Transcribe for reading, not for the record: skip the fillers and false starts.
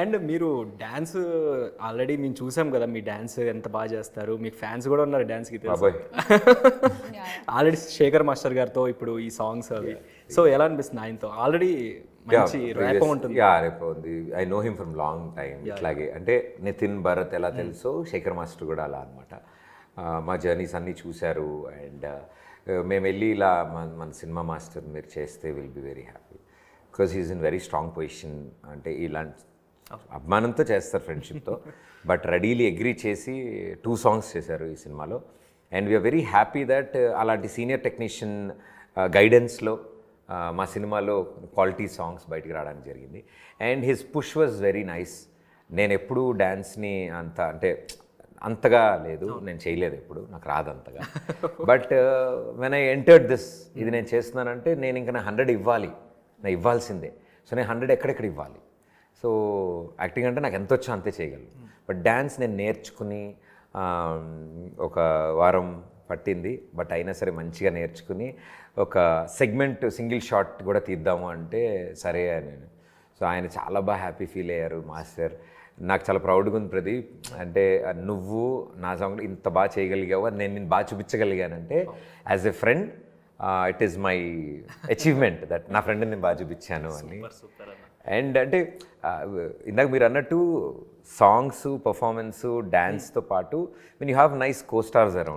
And మీరు dance already మేము చూసాం కదా, మీ డ్యాన్స్ ఎంత బాగా చేస్తారు, మీకు ఫ్యాన్స్ కూడా ఉన్నారు డ్యాన్స్కి తెలుసు. బాబాయ్ ఆల్రెడీ శేఖర్ మాస్టర్ గారితో ఇప్పుడు ఈ సాంగ్స్ అవి, సో ఎలా అనిపిస్తుంది ఆయనతో? ఆల్రెడీ మంచి ర్యాప్ ఉంటుంది. రేపు ఉంది. I know him from long time. ఇట్లాగే అంటే నితిన్ భరత్ ఎలా తెలుసో శేఖర్ మాస్టర్ కూడా అలా అనమాట. మా జర్నీస్ అన్నీ చూశారు. అండ్ మేము వెళ్ళి ఇలా మన సినిమా మాస్టర్ మీరు చేస్తే will be very happy, because he is in very strong position. అంటే ఇలాంటి అభిమానంతో చేస్తారు, ఫ్రెండ్షిప్తో, బట్ రెడీలీ అగ్రీ చేసి 2 సాంగ్స్ చేశారు ఈ సినిమాలో. And we are very happy that అలాంటి సీనియర్ టెక్నీషియన్ గైడెన్స్లో మా సినిమాలో క్వాలిటీ సాంగ్స్ బయటికి రావడానికి జరిగింది. And his push was very nice. నేను ఎప్పుడూ డ్యాన్స్ని అంతగా లేదు, నేను చేయలేదు ఎప్పుడు, నాకు రాదు అంతగా. But when I entered this, ఇది నేను చేస్తున్నానంటే నేను ఇంకా నా 100 ఇవ్వాలి, నా ఇవ్వాల్సిందే. సో నేను 100 ఎక్కడెక్కడ ఇవ్వాలి. సో యాక్టింగ్ అంటే నాకు ఎంత వచ్చో అంతే చేయగలను. బట్ డ్యాన్స్ నేను నేర్చుకుని ఒక వారం పట్టింది, బట్ అయినా సరే మంచిగా నేర్చుకుని ఒక సెగ్మెంట్ సింగిల్ షాట్ కూడా తీద్దాము అంటే సరే నేను. సో ఆయన చాలా బాగా హ్యాపీ ఫీల్ అయ్యారు మాస్టర్. నాకు చాలా ప్రౌడ్గా ఉంది ప్రదీప్, అంటే నువ్వు నా సాంగ్ ఇంత బాగా చేయగలిగావు, నేను నేను బాగా చూపించగలిగానంటే as a friend it is my achievement that నా ఫ్రెండ్ని నేను బాగా చూపించాను అని. అండ్ అంటే ఇందాక మీరు అన్నట్టు సాంగ్స్, పర్ఫార్మెన్స్, డ్యాన్స్తో పాటు when you have nice co stars around,